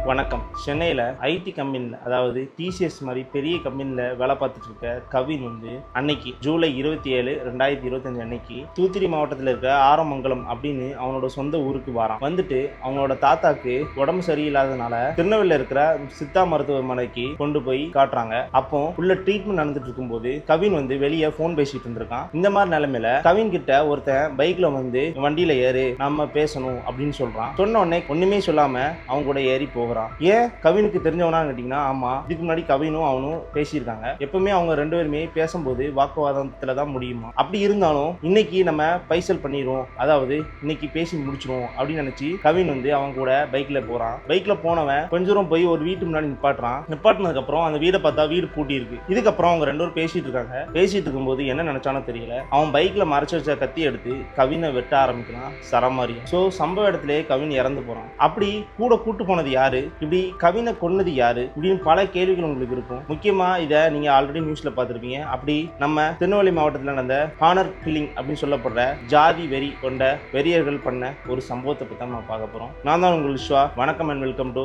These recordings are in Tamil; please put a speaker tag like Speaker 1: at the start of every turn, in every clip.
Speaker 1: வணக்கம். சென்னையில் ஐடி கம்பெனியில், அதாவது டிசிஎஸ் மாதிரி பெரிய கம்பெனியில் வேலை பார்த்துட்டு இருக்க கவின் அன்னைக்கு ஜூலை 27, 2025 அன்னைக்கு தூத்துக்குடி மாவட்டத்தில் இருக்க ஆரமங்கலம் அப்படின்னு அவனோட சொந்த ஊருக்கு வரான். வந்துட்டு அவங்களோட தாத்தாக்கு உடம்பு சரியில்லாதனால திருநெல்வேலியில் இருக்கிற சித்தா மருத்துவமனைக்கு கொண்டு போய் காட்டுறாங்க. அப்போ உள்ள ட்ரீட்மெண்ட் நடந்துட்டு இருக்கும்போது கவின் வெளியே போன் பேசிட்டு இருந்திருக்கான். இந்த மாதிரி நிலைமையில கவின் கிட்ட ஒருத்தன் பைக்ல வண்டியில ஏறு, நம்ம பேசணும் அப்படின்னு சொல்றான். சொன்ன உடனே ஒண்ணுமே சொல்லாம அவங்க கூட ஏறி போகிறான். ஏன் கவினுக்கு தெரிஞ்சவனா கேட்டீங்கன்னா, ஆமா, இதுக்கு முன்னாடி கவினும் அவனும் பேசியிருக்காங்க. எப்பவுமே அவங்க ரெண்டு பேருமே பேசும்போது வாக்குவாதத்துல தான் முடியுமா. அப்படி இருந்தாலும் இன்னைக்கு நம்ம பைசல் பண்ணிடுவோம், அதாவது இன்னைக்கு பேசி முடிச்சிருவோம் அப்படின்னு நினைச்சு கவின் அவங்க கூட பைக்ல போறான். பைக்ல போனவன் கொஞ்ச தூரம் போய் ஒரு வீட்டு முன்னாடி நிப்பாட்டுறான். நிப்பாட்டினதுக்கு அப்புறம் அந்த வீடை பார்த்தா வீடு பூட்டி இருக்கு. இதுக்கப்புறம் அவங்க ரெண்டு பேரும் பேசிட்டு இருக்காங்க. பேசிட்டு இருக்கும்போது என்ன நினைச்சானோ தெரியல, அவன் பைக்ல மறைச்சு வச்ச கத்தி எடுத்து கவினை வெட்ட ஆரம்பிக்கிறான் சரமாரியா. சோ சம்பவ இடத்திலே கவின் இறந்து போறான். அப்படி கூட கூட்டு போனது யாரு, இப்படி கவினை கொன்னது யாரு இப்படின்னு பல கேள்விகள் உங்களுக்கு இருக்கும். முக்கியமா இதை நீங்க ஆல்ரெடி நியூஸ்ல பார்த்திருப்பீங்க. அப்படி நம்ம திருநெல்வேலி மாவட்டத்தில் நடந்த ஹானர் கில்லிங் அப்படின்னு சொல்லப்படுற ஜாதி வெறி கொண்ட வெறியர்கள் பண்ண ஒரு சம்பவத்தை பத்தி நம்ம பார்க்க போறோம். நான் தான் உங்கள் விஸ்வா. வணக்கம் and welcome to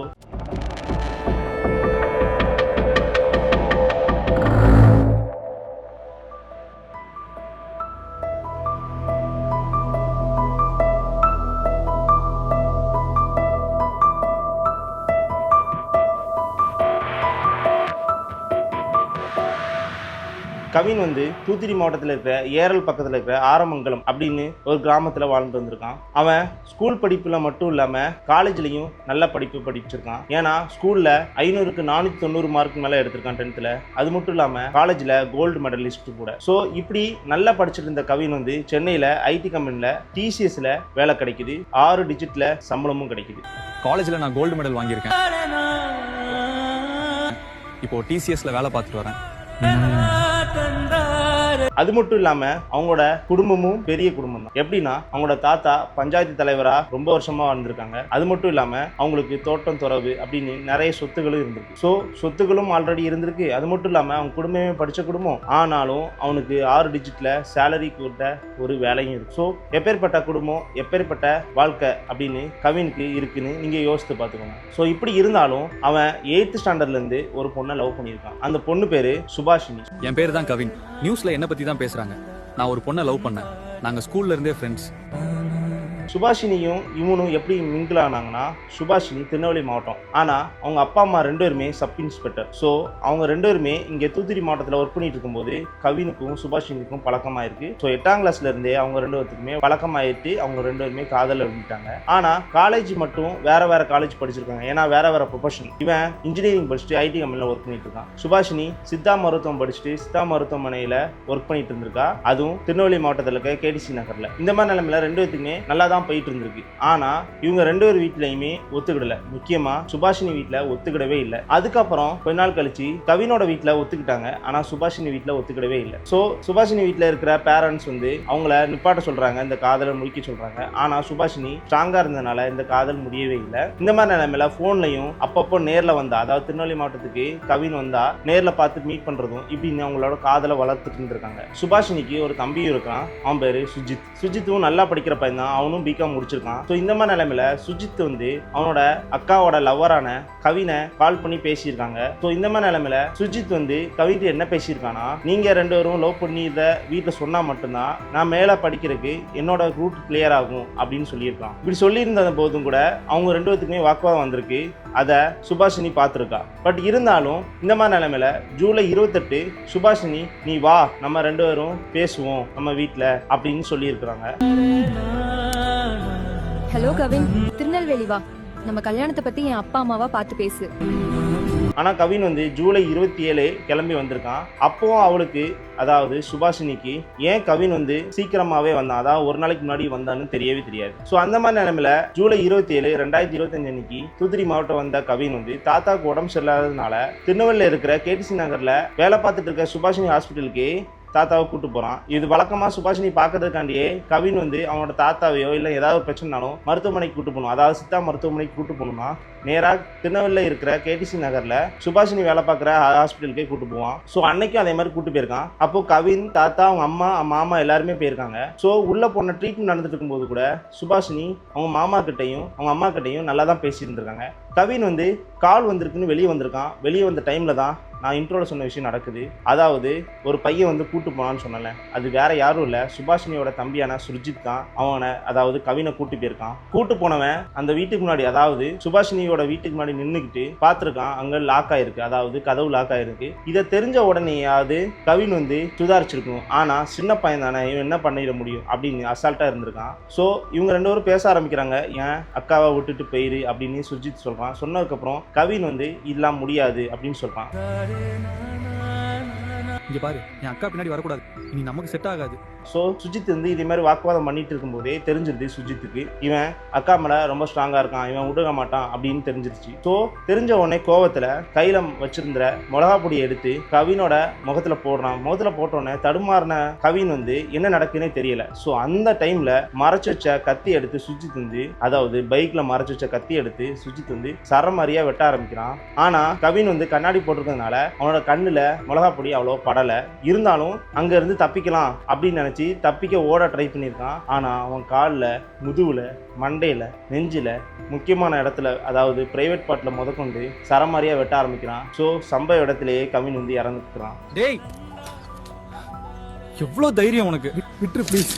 Speaker 1: Kavin Thoothukudi மாவட்டத்தில் இருக்கிற ஏரல் பக்கத்தில் இருக்கிற ஆரமங்கலம் அப்படின்னு ஒரு கிராமத்தில் வாழ்ந்துட்டு வந்திருக்கான். அவன் ஸ்கூல் படிப்புல மட்டும் இல்லாமல் காலேஜ்லையும் நல்ல படிப்பு படிச்சிருக்கான். ஏன்னா ஸ்கூலில் 500க்கு 490 மார்க் மேலே எடுத்திருக்கான் 10th. அது மட்டும் இல்லாமல் காலேஜில் கோல்டு மெடலிஸ்ட் கூட. ஸோ இப்படி நல்லா படிச்சுட்டு இருந்த கவின் சென்னையில் ஐடி கம்பெனியில் டிசிஎஸ்ல வேலை கிடைக்குது. 6 டிஜிட்ல சம்பளமும் கிடைக்குது.
Speaker 2: காலேஜில் நான் கோல்டு மெடல் வாங்கியிருக்கேன். இப்போ டிசிஎஸ்ல வேலை பார்த்துட்டு வரேன்.
Speaker 1: அது மட்டும் இல்லாம அவங்களோட குடும்பமும் பெரிய குடும்பம் தான். எப்படின்னா அவங்களோட தாத்தா பஞ்சாயத்து தலைவரா ரொம்ப வருஷமா வந்திருக்காங்க. அது மட்டும் இல்லாம அவங்களுக்கு தோட்டம் துறவு அப்படின்னு நிறைய சொத்துகளும் இருந்திருக்கு. ஸோ சொத்துகளும் ஆல்ரெடி இருந்திருக்கு. அது மட்டும் இல்லாம அவங்க குடும்பமே படிச்ச குடும்பம். ஆனாலும் அவனுக்கு 6 டிஜிட்ல சேலரி கூட்ட ஒரு வேலையும் இருக்கு. ஸோ எப்பேற்பட்ட குடும்பம், எப்பேற்பட்ட வாழ்க்கை அப்படின்னு கவினுக்கு இருக்குன்னு நீங்க யோசித்து பார்த்துக்கோங்க. ஸோ இப்படி இருந்தாலும் அவன் 8th ஸ்டாண்டர்ட்ல இருந்து ஒரு பொண்ணை லவ் பண்ணியிருக்கான். அந்த பொண்ணு பேரு சுபாஷினி.
Speaker 2: என் பேரு தான் கவின். நியூஸ்ல என்ன பத்தி தான் பேசுறாங்க. நான் ஒரு பொண்ணை லவ் பண்ணேன். நாங்க ஸ்கூல்ல இருந்தே ஃப்ரெண்ட்ஸ்.
Speaker 1: சுபாஷினியும் இவனும் எப்படி மிங்கிள் ஆனாங்கன்னா, சுபாஷினி திருநெல்வேலி மாவட்டம், ஆனா அவங்க அப்பா அம்மா ரெண்டு பேருமே சப் இன்ஸ்பெக்டர். ஸோ அவங்க ரெண்டு பேருமே இங்கே தூத்துக்குடி மாவட்டத்தில் ஒர்க் பண்ணிட்டு இருக்கும்போது கவினுக்கும் சுபாஷினிக்கும் பழக்கமாயிருக்கு. ஸோ 8ஆம் கிளாஸ்ல இருந்தே அவங்க ரெண்டு பேருக்குமே பழக்கமாயிட்டு அவங்க ரெண்டு பேருமே காதலில் இருந்துட்டாங்க. ஆனா காலேஜ் மட்டும் வேற வேற காலேஜ் படிச்சிருக்காங்க. ஏன்னா வேற வேற ப்ரொஃபஷன். இவன் இன்ஜினியரிங் படிச்சுட்டு ஐடி கம்பெனியில் ஒர்க் பண்ணிட்டு இருக்கான். சுபாஷினி சித்தா மருத்துவம் படிச்சுட்டு சித்தா மருத்துவமனையில் ஒர்க் பண்ணிட்டு இருந்திருக்கா. அதுவும் திருநெல்வேலி மாவட்டத்தில் இருக்க கேடிசி நகர்ல. இந்த மாதிரி நிலைமையில ரெண்டு பேருக்குமே நல்லா தான் போயிட்டு இருந்திருக்கு. ஆனா இவங்க ரெண்டு பேர் வீட்லயுமே ஒத்துக்கிடல. முக்கியமா சுபாஷினி வீட்ல ஒத்துக்கிடவே இல்லை. அதுக்கப்புறம் கொஞ்ச நாள் கழிச்சு கவினோட வீட்ல ஒத்துக்கிட்டாங்க. ஆனா சுபாஷினி வீட்ல ஒத்துக்கிடவே இல்லை. சோ சுபாஷினி வீட்ல இருக்கிற பேரண்ட்ஸ் அவங்கள நிப்பாட்ட சொல்றாங்க, இந்த காதலை முடிக்க சொல்றாங்க. ஆனா சுபாஷினி ஸ்ட்ராங்கா இருந்ததுனால இந்த காதல் முடியவே இல்லை. இந்த மாதிரி நிலைமையில போன்லயும் அப்பப்போ நேர்ல வந்தா, அதாவது திருநெல்வேலி மாவட்டத்துக்கு கவின் வந்தா நேர்ல பார்த்து மீட் பண்றதும் இப்படின்னு அவங்களோட காதலை வளர்த்துட்டு இருக்காங்க. சுபாஷினிக்கு ஒரு தம்பியும் இருக்கான். அவன் பேரு சுஜித். சுஜித்தும் நல்லா படிக்கிற பையன் தான். அவனும் பிகாம் முடிச்சிருக்கான். ஸோ இந்த மாதிரி நிலைமையில சுஜித் அவனோட அக்காவோட லவ்வரான கவினை கால் பண்ணி பேசியிருக்காங்க. ஸோ இந்த மாதிரி நிலைமையில சுஜித் கவிட்டு என்ன பேசியிருக்கானா, நீங்க ரெண்டு பேரும் லவ் பண்ணி இதை வீட்டில் சொன்னா மட்டும்தான் நான் மேலே படிக்கிறதுக்கு என்னோட ரூட் கிளியர் ஆகும் அப்படின்னு சொல்லியிருக்கான். இப்படி சொல்லியிருந்த போதும் கூட அவங்க ரெண்டு பேத்துக்குமே வாக்குவாதம் வந்திருக்கு. அதை சுபாஷினி பார்த்துருக்கா. பட் இருந்தாலும் இந்த மாதிரி நிலைமையில ஜூலை 28 சுபாஷினி நீ வா, நம்ம ரெண்டு பேரும் பேசுவோம் நம்ம வீட்டில் அப்படின்னு சொல்லியிருக்கிறாங்க.
Speaker 3: ஹலோ கவின், திருநெல்வேலி வா, நம்ம கல்யாணத்தை பத்தி என் அப்பா அம்மாவா பார்த்து பேசு.
Speaker 1: ஆனா கவின் ஜூலை 27 கிளம்பி வந்திருக்கான். அப்பவும் அவளுக்கு, அதாவது சுபாஷினிக்கு, ஏன் கவின் சீக்கிரமாவே வந்தான், அதாவது ஒரு நாளைக்கு முன்னாடி வந்தான்னு தெரியவே தெரியாது. ஸோ அந்த மாதிரி நிலைமையில ஜூலை 27, 2025 அன்னைக்கு தூத்துக்குடி மாவட்டம் வந்த கவின் தாத்தாக்கு உடம்பு சரியில்லாததுனால திருநெல்வேலியில் இருக்கிற கேடிசி நகர்ல வேலை பார்த்துட்டு இருக்க சுபாஷினி ஹாஸ்பிட்டலுக்கு தாத்தாவை கூட்டு போறான். இது வழக்கமா சுபாஷினி பாக்குறதுக்காண்டியே கவின் வந்து அவனோட தாத்தாவையோ இல்ல ஏதாவது ஒரு பிரச்சனைனாலும் மருத்துவமனைக்கு கூட்டு போகணும், அதாவது சித்தா மருத்துவமனைக்கு கூட்டு போகணும்னா நேராக திருநெல்வேலியில் இருக்கிற கேடிசி நகர்ல சுபாஷினி வேலை பார்க்குற ஹாஸ்பிட்டலுக்கே கூட்டு போவான். ஸோ அன்னைக்கும் அதே மாதிரி கூட்டு போயிருக்கான். அப்போ கவின், தாத்தா, அவங்க அம்மா, மாமா எல்லாருமே போயிருக்காங்க. ஸோ உள்ள போன ட்ரீட்மெண்ட் நடந்துட்டு இருக்கும்போது கூட சுபாஷினி அவங்க மாமா கிட்டையும் அவங்க அம்மா கிட்டையும் நல்லா தான் பேசியிருந்திருக்காங்க. கவின் வந்து கால் வந்திருக்குன்னு வெளியே வந்திருக்கான். வெளியே வந்த டைம்ல தான் நான் இன்ட்ரோல சொன்ன விஷயம் நடக்குது. அதாவது ஒரு பையன் வந்து கூட்டு போனான்னு சொன்னல, அது வேற யாரும் இல்லை, சுபாஷினியோட தம்பியான சுர்ஜித் தான் அவனை, அதாவது கவினை கூட்டு போயிருக்கான். கூட்டு போனவன் அந்த வீட்டுக்கு முன்னாடி, அதாவது சுபாஷினியோட வீட்டுக்கு முன்னாடி நின்றுக்கிட்டு பார்த்துருக்கான். அங்கே லாக் ஆயிருக்கு, அதாவது கதவு லாக் ஆயிருக்கு. இதை தெரிஞ்ச உடனேயாவது கவின் வந்து சுதாரிச்சிருக்கணும். ஆனா சின்ன பையன் தானே, இவன் என்ன பண்ணிட முடியும் அப்படின்னு அசால்ட்டா இருந்திருக்கான். ஸோ இவங்க ரெண்டு பேரும் பேச ஆரம்பிக்கிறாங்க. ஏன் அக்காவை விட்டுட்டு போயிரு அப்படின்னு சுர்ஜித் சொல்றான். சொன்னதுக்கப்புறம் கவின் வந்து இதெல்லாம் முடியாது அப்படின்னு சொல்றான்.
Speaker 2: இங்க பாரு, என் அக்கா பின்னாடி வரக்கூடாது, இனி நமக்கு செட் ஆகாது.
Speaker 1: ஸோ சுஜித் வந்து இதே மாதிரி வாக்குவாதம் பண்ணிட்டு இருக்கும்போதே தெரிஞ்சிருது சுஜித்துக்கு இவன் அக்கா மேல ரொம்ப ஸ்ட்ராங்கா இருக்கான், இவன் விடுக மாட்டான் அப்படின்னு தெரிஞ்சிருச்சு. ஸோ தெரிஞ்ச உடனே கோவத்துல கையில வச்சிருந்த மிளகா பொடியை எடுத்து கவினோட முகத்துல போடுறான். முகத்துல போட்டோடனே தடுமாறின கவின் வந்து என்ன நடக்குன்னே தெரியல. ஸோ அந்த டைம்ல மறைச்சு வச்ச கத்தி எடுத்து சுஜித் வந்து, அதாவது பைக்ல மறைச்சு வச்ச கத்தி எடுத்து சுஜித் வந்து சரமாரியா வெட்ட ஆரம்பிக்கிறான். ஆனா கவின் வந்து கண்ணாடி போட்டிருக்கிறதுனால அவனோட கண்ணுல மிளகா பொடி அவ்வளோ படல. இருந்தாலும் அங்க இருந்து தப்பிக்கலாம் அப்படின்னு நினைச்சு தப்பிக்க ஓட ட்ரை பண்ணியிருக்கான். ஆனா அவன் காலில், முதுகுல, மண்டையில, நெஞ்சில, முக்கியமான இடத்துல, அதாவது பிரைவேட் பார்ட்ல முதற்கொண்டு சரமாரியா வெட்ட ஆரம்பிக்கிறான். ஸோ சம்பவ இடத்திலேயே கவின் வந்து இறந்துக்கிறான்.
Speaker 2: டேய், எவ்வளோ தைரியம் உனக்கு, விட்டுரு ப்ளீஸ்.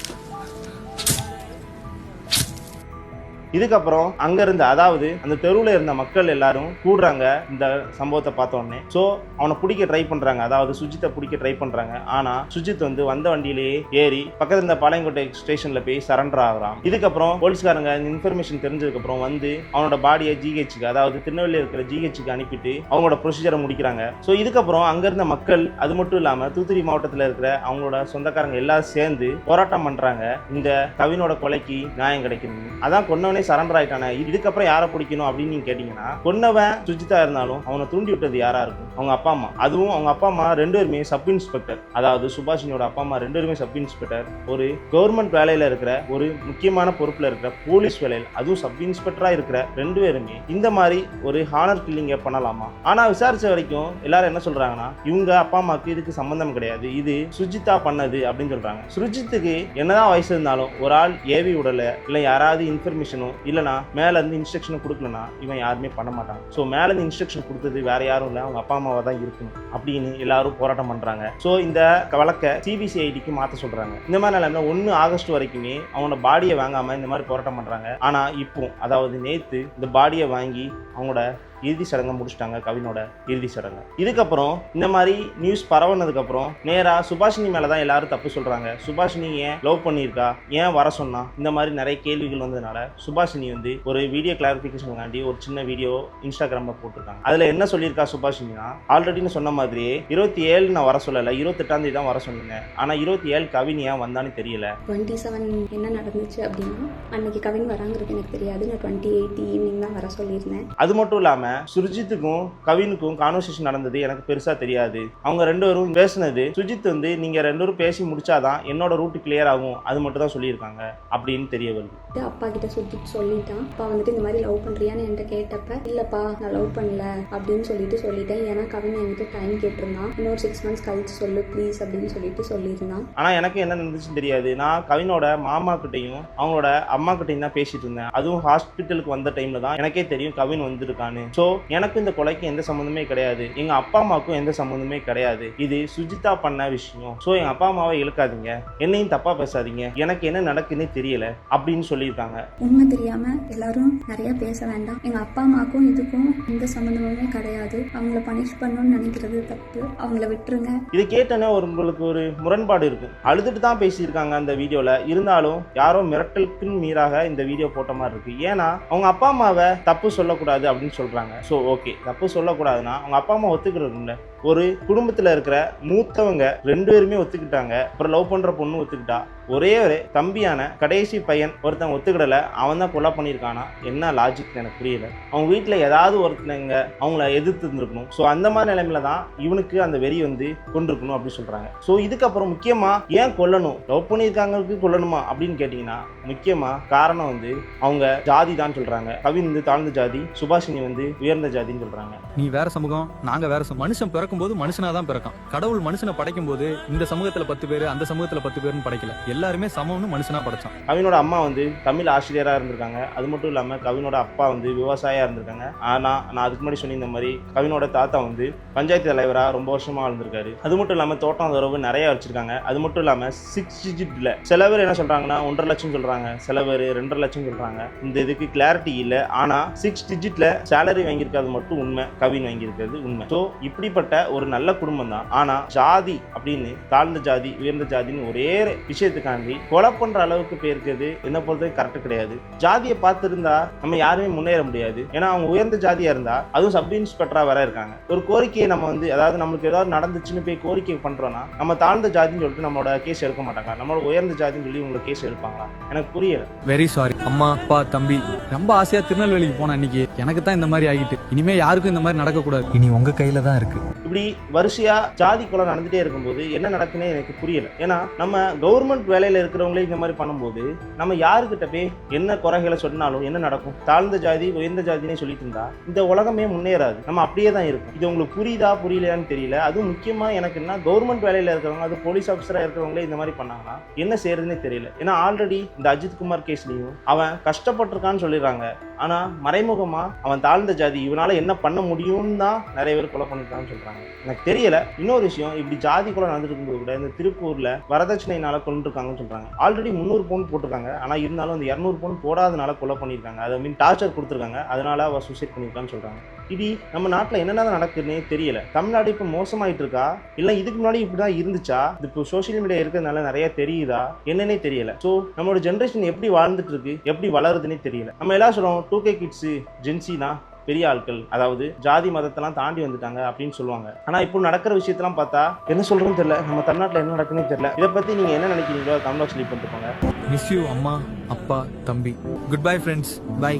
Speaker 1: இதுக்கப்புறம் அங்க இருந்து, அதாவது அந்த தெருவில் இருந்த மக்கள் எல்லாரும் கூடுறாங்க இந்த சம்பவத்தை பார்த்த உடனே. ஸோ அவனை பிடிக்க ட்ரை பண்றாங்க, அதாவது சுஜித்தை பிடிக்க ட்ரை பண்றாங்க. ஆனா சுஜித் வந்து வந்த வண்டியிலேயே ஏறி பக்கத்துல இருந்த பாளையங்கோட்டை ஸ்டேஷன்ல போய் சரண்டர் ஆகுறான். இதுக்கப்புறம் போலீஸ்காரங்க இந்த இன்ஃபர்மேஷன் தெரிஞ்சதுக்கு அப்புறம் வந்து அவனோட பாடியை ஜிஹெச்சுக்கு, அதாவது திருநெல்வேலியில் இருக்கிற ஜிஹெச்சுக்கு அனுப்பிட்டு அவங்களோட ப்ரொசீஜரை முடிக்கிறாங்க. ஸோ இதுக்கப்புறம் அங்க இருந்த மக்கள், அது மட்டும் இல்லாம தூத்துக்குடி மாவட்டத்தில் இருக்கிற அவங்களோட சொந்தக்காரங்க எல்லாரும் சேர்ந்து போராட்டம் பண்றாங்க, இந்த கவினோட கொலைக்கு நியாயம் கிடைக்கணும். அதான் கொன்னவனே சரண்டர் ஆயிட்டானே, இதுக்கப்புறம் யாரை பிடிக்கணும் அப்படின்னு நீங்க கேட்டீங்கன்னா, கொன்னவன் சுஜித்தா இருந்தாலும் அவனை தூண்டி விட்டது யாரா இருக்கும்? அவங்க அப்பா அம்மா. அதுவும் அவங்க அப்பா அம்மா ரெண்டு பேருமே சப் இன்ஸ்பெக்டர், அதாவது சுபாஷினியோட அப்பா அம்மா ரெண்டு பேருமே சப் இன்ஸ்பெக்டர். ஒரு கவர்மெண்ட் வேலையில இருக்கிற, ஒரு முக்கியமான பொறுப்புல இருக்கிற போலீஸ் வேலையில், அதுவும் சப் இன்ஸ்பெக்டரா இருக்கிற ரெண்டு பேருமே இந்த மாதிரி ஒரு ஹானர் கில்லிங்க பண்ணலாமா? ஆனா விசாரிச்ச வரைக்கும் எல்லாரும் என்ன சொல்றாங்கன்னா, இவங்க அப்பா அம்மாவுக்கு இதுக்கு சம்பந்தம் கிடையாது, இது சுஜித்தா பண்ணது அப்படின்னு சொல்றாங்க. சுஜித்துக்கு என்னதான் வயசு இருந்தாலும் ஒரு ஆள் ஏவி விடல, இல்ல யாராவது இன்ஃபர்மேஷனோ இல்லைனா மேல இருந்து இன்ஸ்ட்ரக்ஷன் கொடுக்கலனா இவன் யாருமே பண்ண மாட்டான். ஸோ மேல இருந்து இன்ஸ்ட்ரக்ஷன் கொடுத்தது வேற யாரும் இல்லை, அவங்க அப்பா அம்மாவா தான் இருக்கணும் அப்படின்னு எல்லாரும் போராட்டம் பண்றாங்க. ஸோ இந்த வழக்கை சிபிசிஐடிக்கு மாற்ற சொல்றாங்க. இந்த மாதிரி நிலைமை 1 ஆகஸ்ட் வரைக்குமே அவனோட பாடியை வாங்காம இந்த மாதிரி போராட்டம் பண்றாங்க. ஆனா இப்போ, அதாவது நேத்து இந்த பாடியை வாங்கி அவங்களோட இறுதி சடங்கை முடிச்சிட்டாங்க, கவினோட இறுதி சடங்கு. இதுக்கப்புறம் இந்த மாதிரி நியூஸ் பரவனதுக்கு அப்புறம் நேரா சுபாஷினி மேலதான் எல்லாரும் தப்பு சொல்றாங்க. சுபாஷினி ஏன் லவ் பண்ணியிருக்கா, ஏன் வர சொன்னா, இந்த மாதிரி நிறைய கேள்விகள் வந்ததுனால சுபாஷினி வந்து ஒரு வீடியோ கிளாரிபிகேஷனுக்காண்டி ஒரு சின்ன வீடியோ இன்ஸ்டாகிராம்ல போட்டிருக்காங்க. அதுல என்ன சொல்லியிருக்கா சுபாஷினினா, ஆல்ரெடி சொன்ன மாதிரியே 27 நான் வர சொல்லல, 28ஆம் தேதி தான் வர சொன்னீங்க. ஆனா 27 கவின் ஏன் வந்தான்னு தெரியல.
Speaker 4: 27 என்ன நடந்துச்சு அப்படின்னா, அன்னைக்கு கவின் வராங்கிறது எனக்கு தெரியாது. நான் 28 ஈவினிங் தான் வர சொல்லியிருந்தேன்.
Speaker 1: அது மட்டும் இல்லாம சுர்ஜித்துக்கும் கவினுக்கும் கான்வர்சேஷன் நடந்தது எனக்கு பெருசா தெரியாது. அவங்க ரெண்டு பேரும் பேசினது, சுஜித் வந்து நீங்க ரெண்டு பேரும் பேசி முடிச்சாதான் என்னோட ரூட் கிளியர் ஆகும், அது மட்டும் தான் சொல்லியிருக்காங்க அப்படின்னு தெரிய வருது.
Speaker 4: அப்பா கிட்ட சுஜித் சொல்லிட்டான். அப்பா வந்துட்டு இந்த மாதிரி லவ் பண்றியான்னு என்கிட்ட கேட்டப்ப, இல்லப்பா நான் லவ் பண்ணல அப்படின்னு சொல்லிட்டேன். ஏன்னா கவின் என்கிட்ட டைம் கேட்டிருந்தான், இன்னொரு 6 months கழிச்சு சொல்லு ப்ளீஸ் அப்படின்னு சொல்லியிருந்தான்.
Speaker 1: ஆனா எனக்கு என்ன நடந்துச்சுன்னு தெரியாது. நான் கவினோட மாமா கிட்டையும் அவங்களோட அம்மா கிட்டையும் தான் பேசிட்டு இருந்தேன். அதுவும் ஹாஸ்பிட்டலுக்கு வந்த டைம்ல தான் எனக்கே தெரியும் கவின் வந்திருக்கான்னு. ஸோ எனக்கு இந்த கொலைக்கு எந்த சம்மந்தமே கிடையாது, எங்க அப்பா அம்மாவுக்கும் எந்த சம்மந்தமே கிடையாது, இது சுஜிதா பண்ண விஷயம். ஸோ எங்க அப்பா அம்மாவை இழுக்காதீங்க, என்னையும் தப்பா பேசாதீங்க, எனக்கு என்ன நடக்குன்னு தெரியல அப்படின்னு சொல்லியிருக்காங்க.
Speaker 4: உண்மை தெரியாம எல்லாரும் நிறைய பேச வேண்டாம். எங்க அப்பா அம்மாவுக்கும் இதுக்கும் எந்த சம்மந்தமுமே கிடையாது. அவங்கள பனிஷ் பண்ணணும்னு நினைக்கிறது தப்பு, அவங்கள விட்டுருங்க.
Speaker 1: இது கேட்டோன்னே உங்களுக்கு ஒரு முரண்பாடு இருக்கும். அழுதுட்டு தான் பேசியிருக்காங்க அந்த வீடியோல, இருந்தாலும் யாரோ மிரட்டலுக்குன்னு மீறாக இந்த வீடியோ போட்ட மாதிரி இருக்கு. ஏன்னா அவங்க அப்பா அம்மாவை தப்பு சொல்லக்கூடாது அப்படின்னு சொல்றாங்க. ஸோ ஓகே, தப்பு சொல்லக்கூடாதுன்னா அவங்க அப்பா அம்மா ஒத்துக்கிறதுல ஒரு குடும்பத்துல இருக்கிற மூத்தவங்க 2 பேருமே ஒத்துக்கிட்டாங்க, அப்புறம் லவ் பண்ற பொண்ணு ஒத்துக்கிட்டா, ஒரே ஒரு தம்பியான கடைசி பையன் ஒருத்தன் ஒத்துக்கிடல, அவன் தான் கொலை பண்ணியிருக்கானா? என்ன லாஜிக் எனக்கு புரியல. அவங்க வீட்டில் ஏதாவது ஒருத்தங்க அவங்கள எதிர்த்து இருந்திருக்கணும். ஸோ அந்த மாதிரி நிலைமையில தான் இவனுக்கு அந்த வெறி வந்து கொண்டிருக்கணும் அப்படின்னு சொல்றாங்க. ஸோ இதுக்கப்புறம் முக்கியமா ஏன் கொல்லணும், லவ் பண்ணியிருக்காங்களுக்கு கொல்லணுமா அப்படின்னு கேட்டீங்கன்னா முக்கியமா காரணம் வந்து அவங்க ஜாதி தான் சொல்றாங்க. கவின் வந்து தாழ்ந்த ஜாதி, சுபாஷினி வந்து உயர்ந்த ஜாதின்னு சொல்றாங்க.
Speaker 2: நீ வேற சமூகம், நாங்க வேற மனுஷன் பிறக்கும் போது மனுஷனா தான் பிறக்கான். கடவுள் மனுஷனை படைக்கும் போது இந்த சமூகத்துல 10 பேர் அந்த சமூகத்துல 10 பேர்னு படைக்கல, எல்லாருமே சமம்னு மனுஷனா படைச்சான்.
Speaker 1: கவினோட அம்மா வந்து தமிழ் ஆசிரியராக இருந்திருக்காங்க. அது மட்டும் இல்லாமல் கவினோட அப்பா வந்து விவசாயியாக இருந்திருக்காங்க. ஆனால் நான் அதுக்கு முன்னாடி சொன்ன இந்த மாதிரி கவினோட தாத்தா வந்து பஞ்சாயத்து தலைவராக ரொம்ப வருஷமாக இருந்திருக்காரு. அது மட்டும் இல்லாமல் தோட்டம் உறவு நிறைய வச்சிருக்காங்க. அது மட்டும் இல்லாமல் 6 டிஜிட்ல சில பேர் என்ன சொல்றாங்கன்னா 1.5 லட்சம் சொல்றாங்க, சில பேர் 2.5 லட்சம் சொல்றாங்க. இந்த இதுக்கு கிளாரிட்டி இல்லை. ஆனால் 6 டிஜிட்ல சேலரி வாங்கியிருக்கிறது மட்டும் உண்மை, கவின் வாங்கியிருக்கிறது உண்மை. ஸோ இப்படிப்பட்ட ஒரு நல்ல குடும்பம் தான். ஆனால் ஜாதி அப்படின்னு தாழ்ந்த ஜாதி உயர்ந்த ஜாதின்னு ஒரே விஷயத்துக்காண்டி கொலை பண்ற அளவுக்கு போயிருக்கிறது என்ன பொறுத்தவரை கரெக்ட் கிடையாது. ஜாதியை பார்த்துருந்தா நம்ம யாருமே முன்னேற முடியாது. ஏன்னா அவங்க உயர்ந்த ஜாதியா இருந்தா, அதுவும் சப் இன்ஸ்பெக்டரா வர இருக்காங்க, ஒரு கோரிக்கையை நம்ம வந்து அதாவது நம்மளுக்கு ஏதாவது நடந்துச்சுன்னு போய் கோரிக்கை பண்றோம்னா நம்ம தாழ்ந்த ஜாதின்னு சொல்லிட்டு நம்மளோட கேஸ் எடுக்க மாட்டாங்க, நம்மளோட உயர்ந்த ஜாதின்னு சொல்லி உங்களை கேஸ் எடுப்பாங்களா? எனக்கு புரியல.
Speaker 2: வெரி சாரி அம்மா அப்பா தம்பி, ரொம்ப ஆசையா திருநெல்வேலிக்கு போன அன்னைக்கு எனக்கு தான் இந்த மாதிரி ஆகிட்டு. இனிமே யாருக்கும் இந்த மாதிரி நடக்கக்கூடாது.
Speaker 5: இனி உங்க கையில தான் இருக்கு.
Speaker 1: இப்படி வரிசையா ஜாதி கொலை நடந்துட்டே இருக்கும்போது என்ன நடக்குன்னே எனக்கு புரியல. ஏன்னா நம்ம கவர்மெண்ட் வேலையில இருக்கிறவங்களே இந்த மாதிரி பண்ணும்போது நம்ம யாருக்கிட்ட போய் என்ன குறைகளை சொன்னாலும் என்ன நடக்கும்? தாழ்ந்த ஜாதி உயர்ந்த ஜாதினே சொல்லிட்டு இருந்தா இந்த உலகமே முன்னேறாது, நம்ம அப்படியே தான் இருக்கும். இது உங்களுக்கு புரியுதா புரியலையான்னு தெரியல. அதுவும் முக்கியமா எனக்கு என்ன, கவர்மெண்ட் வேலையில இருக்கிறவங்க, அது போலீஸ் ஆஃபீஸரா இருக்கிறவங்களே இந்த மாதிரி பண்ணாங்கன்னா என்ன செய்யறதுன்னே தெரியல. ஏன்னா ஆல்ரெடி இந்த அஜித் குமார் கேஸ்லயும் அவன் கஷ்டப்பட்டிருக்கான்னு சொல்லிடுறாங்க, ஆனா மறைமுகமா அவன் தாழ்ந்த ஜாதி, இவனால என்ன பண்ண முடியும்னு தான் நிறைய பேர் கொலை பண்ணிருக்கான்னு சொல்றாங்க. எனக்கு தெரியல. இன்னொரு விஷயம், இப்படி ஜாதி கொலை நடந்துட்டு இருக்கும்போது கூட இந்த திருப்பூர்ல வரதட்சணையினால கொண்டிருக்காங்கன்னு சொல்றாங்க. ஆல்ரெடி 300 பவுன் போட்டிருக்காங்க, ஆனா இருந்தாலும் அந்த 200 பவுன் போடாதனால கொலை பண்ணியிருக்காங்க. அதை மீன் டார்ச்சர் கொடுத்துருக்காங்க, அதனால அவ சூசைட் பண்ணியிருக்கான்னு சொல்றாங்க. இது நம்ம நாட்டில் என்னென்ன நடக்குதுன்னே தெரியல. தமிழ்நாடு இப்போ மோசமாயிட்டு இருக்கா, இல்லை இதுக்கு முன்னாடி இப்படிதான் இருந்துச்சா? இது இப்போ சோசியல் மீடியா இருக்கிறதுனால நிறைய தெரியுதா என்னன்னே தெரியல. ஸோ நம்மளோட ஜென்ரேஷன் எப்படி வாழ்ந்துட்டு இருக்கு, எப்படி வளருதுன்னே தெரியல. நம்ம எல்லாம் சொல்றோம் 2K கிட்ஸ் ஜென்சினா பெரிய ஆட்கள், அதாவது ஜாதி மதத்தெல்லாம் தாண்டி வந்துட்டாங்க அப்படின்னு சொல்லுவாங்க. ஆனா இப்போ நடக்கிற விஷயத்தெல்லாம் பார்த்தா என்ன சொல்றதுன்னு தெரியல. நம்ம தமிழ்நாட்டில் என்ன நடக்குன்னு தெரியல. இதை பத்தி நீங்க என்ன நினைக்கிறீங்களோ தமிழ் சொல்லி பண்ணிட்டு போங்க.
Speaker 2: மிஸ் யூ அம்மா அப்பா தம்பி. Goodbye friends, bye.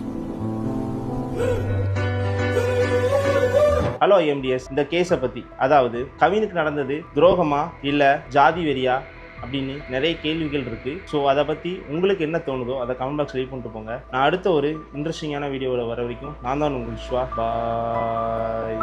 Speaker 1: Hello MTS, இந்த கேஸை பத்தி, அதாவது கவினுக்கு நடந்தது துரோகமா இல்ல ஜாதி வெறியா அப்படின்னு நிறைய கேள்விகள் இருக்கு. ஸோ அதை பத்தி உங்களுக்கு என்ன தோணுதோ அதை கமெண்ட் பாக்ஸ் லீவ் பண்ணிட்டு போங்க. நான் அடுத்த ஒரு இன்ட்ரெஸ்டிங்கான வீடியோவில் வர வரைக்கும் நான் தான் உங்கள் விஸ்வா. பாய்.